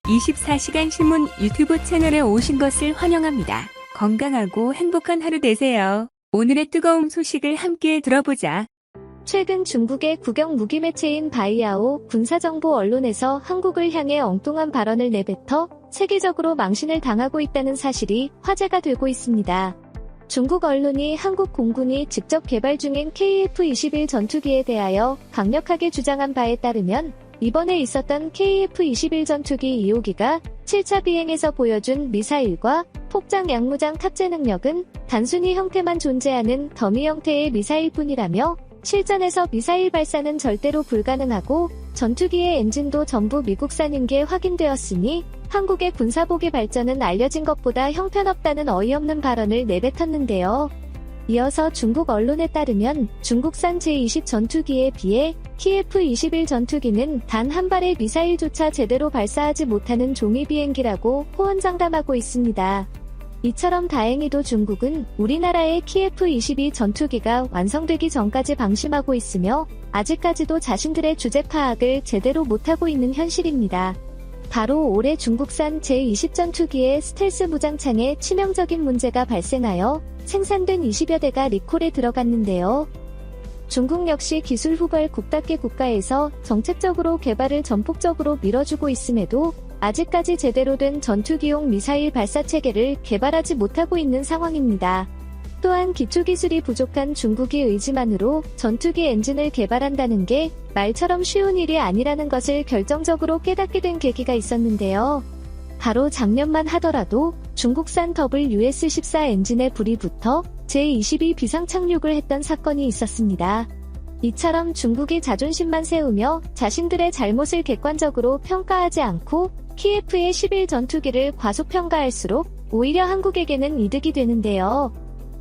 24시간 신문 유튜브 채널에 오신 것을 환영합니다. 건강하고 행복한 하루 되세요. 오늘의 뜨거운 소식을 함께 들어보자. 최근 중국의 국영 무기 매체인 바이아오 군사정보 언론에서 한국을 향해 엉뚱한 발언을 내뱉어 세계적으로 망신을 당하고 있다는 사실이 화제가 되고 있습니다. 중국 언론이 한국 공군이 직접 개발 중인 KF-21 전투기에 대하여 강력하게 주장한 바에 따르면 이번에 있었던 KF-21 전투기 2호기가 7차 비행에서 보여준 미사일과 폭장 양무장 탑재 능력은 단순히 형태만 존재하는 더미 형태의 미사일뿐이라며 실전에서 미사일 발사는 절대로 불가능하고 전투기의 엔진도 전부 미국산인 게 확인되었으니 한국의 군사복의 발전은 알려진 것보다 형편없다는 어이없는 발언을 내뱉었는데요. 이어서 중국 언론에 따르면 중국산 제-20 전투기에 비해 KF-21 전투기는 단 한 발의 미사일조차 제대로 발사하지 못하는 종이 비행기라고 호언장담하고 있습니다. 이처럼 다행히도 중국은 우리나라의 KF-22 전투기가 완성되기 전까지 방심하고 있으며 아직까지도 자신들의 주제 파악을 제대로 못하고 있는 현실입니다. 바로 올해 중국산 제-20 전투기의 스텔스 무장창에 치명적인 문제가 발생하여 생산된 20여 대가 리콜에 들어갔는데요. 중국 역시 기술 후발 국답게 국가에서 정책적으로 개발을 전폭적으로 밀어주고 있음에도 아직까지 제대로 된 전투기용 미사일 발사 체계를 개발하지 못하고 있는 상황입니다. 또한 기초기술이 부족한 중국의 의지만으로 전투기 엔진을 개발한다는 게 말처럼 쉬운 일이 아니라는 것을 결정적으로 깨닫게 된 계기가 있었는데요. 바로 작년만 하더라도 중국산 WS-14 엔진에 불이 붙어 제-22 비상 착륙을 했던 사건이 있었습니다. 이처럼 중국이 자존심만 세우며 자신들의 잘못을 객관적으로 평가하지 않고 KF의 11 전투기를 과소평가할수록 오히려 한국에게는 이득이 되는데요.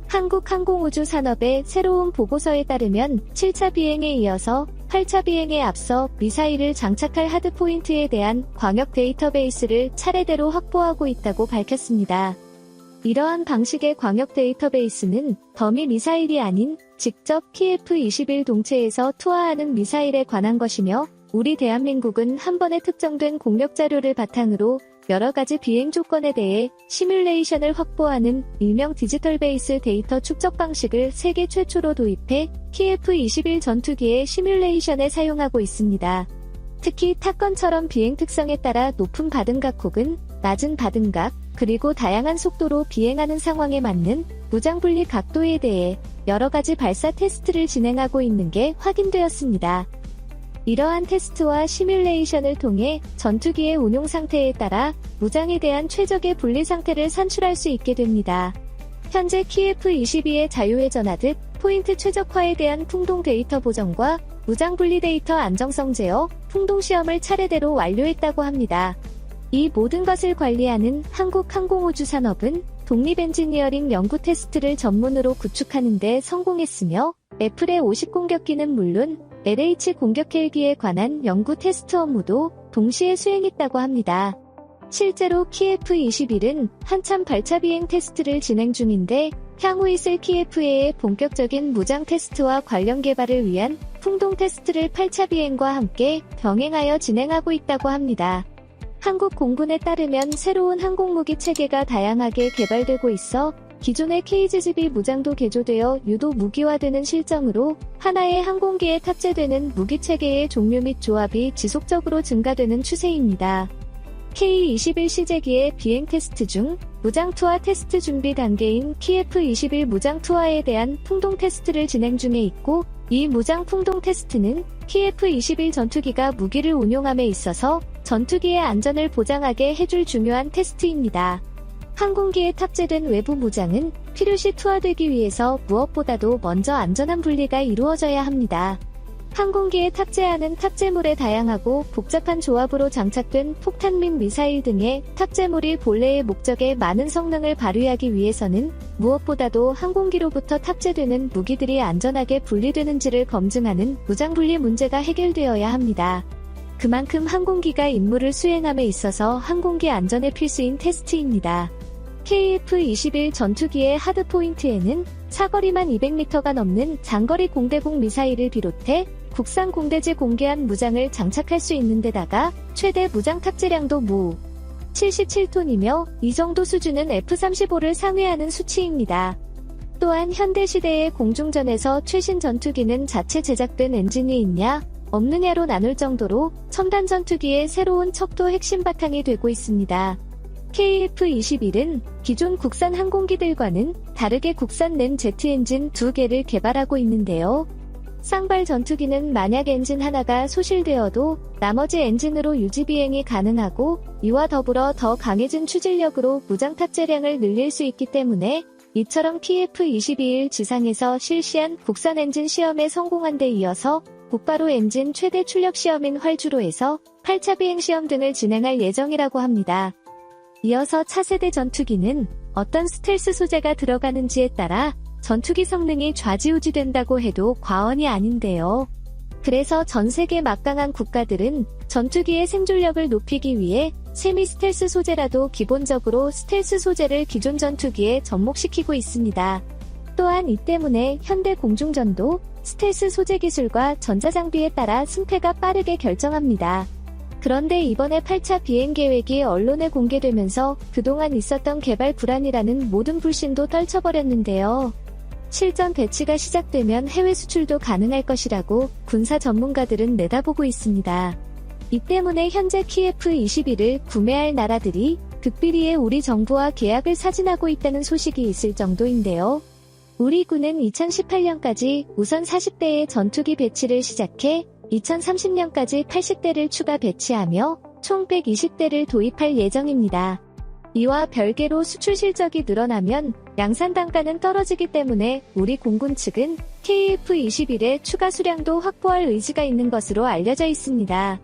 한국항공우주산업의 새로운 보고서에 따르면 7차 비행에 이어서 8차 비행에 앞서 미사일을 장착할 하드포인트에 대한 광역 데이터베이스를 차례대로 확보하고 있다고 밝혔습니다. 이러한 방식의 광역 데이터베이스는 더미 미사일이 아닌 직접 KF-21 동체에서 투하하는 미사일에 관한 것이며 우리 대한민국은 한 번에 특정된 공력 자료를 바탕으로 여러 가지 비행 조건에 대해 시뮬레이션을 확보하는 일명 디지털 베이스 데이터 축적 방식을 세계 최초로 도입해 KF-21 전투기의 시뮬레이션에 사용하고 있습니다. 특히 탑건처럼 비행 특성에 따라 높은 바등각 혹은 낮은 바등각, 그리고 다양한 속도로 비행하는 상황에 맞는 무장 분리 각도에 대해 여러 가지 발사 테스트를 진행하고 있는 게 확인되었습니다. 이러한 테스트와 시뮬레이션을 통해 전투기의 운용 상태에 따라 무장에 대한 최적의 분리 상태를 산출할 수 있게 됩니다. 현재 KF-22의 자유회전하듯 포인트 최적화에 대한 풍동 데이터 보정과 무장 분리 데이터 안정성 제어, 풍동 시험을 차례대로 완료했다고 합니다. 이 모든 것을 관리하는 한국항공우주산업은 독립엔지니어링 연구 테스트를 전문으로 구축하는 데 성공했으며 애플의 50 공격기는 물론 LH 공격 헬기에 관한 연구 테스트 업무도 동시에 수행했다고 합니다. 실제로 KF-21은 한참 발사 비행 테스트를 진행 중인데 향후 있을 KF-의 본격적인 무장 테스트와 관련 개발을 위한 풍동 테스트를 8차 비행과 함께 병행하여 진행하고 있다고 합니다. 한국 공군에 따르면 새로운 항공무기 체계가 다양하게 개발되고 있어 기존의 KGB 무장도 개조되어 유도 무기화되는 실정으로 하나의 항공기에 탑재되는 무기체계의 종류 및 조합이 지속적으로 증가되는 추세입니다. K-21 비행 테스트 중 무장 투하 테스트 준비 단계인 KF-21 무장 투하에 대한 풍동 테스트를 진행 중에 있고 이 무장 풍동 테스트는 KF-21 전투기가 무기를 운용함에 있어서 전투기의 안전을 보장하게 해줄 중요한 테스트입니다. 항공기에 탑재된 외부 무장은 필요시 투하되기 위해서 무엇보다도 먼저 안전한 분리가 이루어져야 합니다. 항공기에 탑재하는 탑재물의 다양하고 복잡한 조합으로 장착된 폭탄 및 미사일 등의 탑재물이 본래의 목적에 많은 성능을 발휘하기 위해서는 무엇보다도 항공기로부터 탑재되는 무기들이 안전하게 분리되는지를 검증하는 무장 분리 문제가 해결되어야 합니다. 그만큼 항공기가 임무를 수행함에 있어서 항공기 안전의 필수인 테스트입니다. KF-21 전투기의 하드포인트에는 사거리만 200m가 넘는 장거리 공대공 미사일을 비롯해 국산 공대지 공개한 무장을 장착할 수 있는 데다가 최대 무장 탑재량도 77톤이며 이 정도 수준은 F-35를 상회하는 수치입니다. 또한 현대시대의 공중전에서 최신 전투기는 자체 제작된 엔진이 있냐, 없느냐로 나눌 정도로 첨단 전투기의 새로운 척도 핵심 바탕이 되고 있습니다. KF-21은 기존 국산 항공기들과는 다르게 국산낸 제트 엔진 2개를 개발하고 있는데요. 쌍발 전투기는 만약 엔진 하나가 소실되어도 나머지 엔진으로 유지 비행이 가능하고 이와 더불어 더 강해진 추진력으로 무장 탑재량을 늘릴 수 있기 때문에 이처럼 PF-22일 지상에서 실시한 국산 엔진 시험에 성공한 데 이어서 곧바로 엔진 최대 출력 시험인 활주로에서 8차 비행 시험 등을 진행할 예정이라고 합니다. 이어서 차세대 전투기는 어떤 스텔스 소재가 들어가는지에 따라 전투기 성능이 좌지우지된다고 해도 과언이 아닌데요. 그래서 전 세계 막강한 국가들은 전투기의 생존력을 높이기 위해 세미 스텔스 소재라도 기본적으로 스텔스 소재를 기존 전투기에 접목시키고 있습니다. 또한 이 때문에 현대 공중전도 스텔스 소재 기술과 전자장비에 따라 승패가 빠르게 결정합니다. 그런데 이번에 8차 비행 계획이 언론에 공개되면서 그동안 있었던 개발 불안이라는 모든 불신도 떨쳐버렸는데요. 실전 배치가 시작되면 해외 수출도 가능할 것이라고 군사 전문가들은 내다보고 있습니다. 이 때문에 현재 KF-21을 구매할 나라들이 극비리에 우리 정부와 계약을 사진하고 있다는 소식이 있을 정도인데요. 우리 군은 2018년까지 우선 40대의 전투기 배치를 시작해 2030년까지 80대를 추가 배치하며 총 120대를 도입할 예정입니다. 이와 별개로 수출 실적이 늘어나면 양산 단가는 떨어지기 때문에 우리 공군 측은 KF-21의 추가 수량도 확보할 의지가 있는 것으로 알려져 있습니다.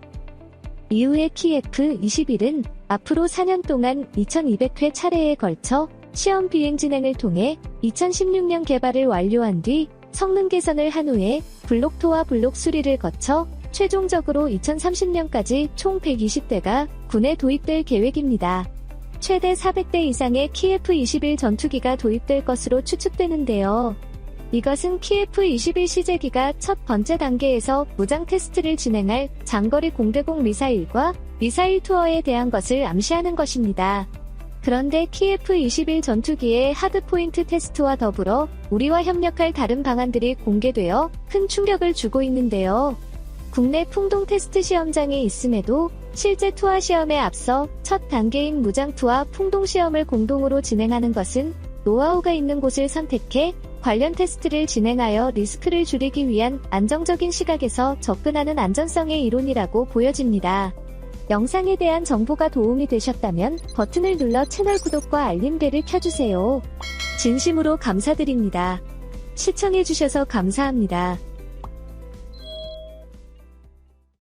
이후에 KF-21은 앞으로 4년 동안 2200회 차례에 걸쳐 시험 비행 진행을 통해 2016년 개발을 완료한 뒤 성능 개선을 한 후에 블록토와 블록 수리를 거쳐 최종적으로 2030년까지 총 120대가 군에 도입될 계획입니다. 최대 400대 이상의 KF-21 전투기가 도입될 것으로 추측되는데요. 이것은 KF-21 시제기가 첫 번째 단계에서 무장 테스트를 진행할 장거리 공대공 미사일과 미사일 투어에 대한 것을 암시하는 것입니다. 그런데 KF-21 전투기의 하드포인트 테스트와 더불어 우리와 협력할 다른 방안들이 공개되어 큰 충격을 주고 있는데요. 국내 풍동 테스트 시험장이 있음에도 실제 투하 시험에 앞서 첫 단계인 무장 투하 풍동 시험을 공동으로 진행하는 것은 노하우가 있는 곳을 선택해 관련 테스트를 진행하여 리스크를 줄이기 위한 안정적인 시각에서 접근하는 안전성의 이론이라고 보여집니다. 영상에 대한 정보가 도움이 되셨다면 버튼을 눌러 채널 구독과 알림벨을 켜주세요. 진심으로 감사드립니다. 시청해주셔서 감사합니다.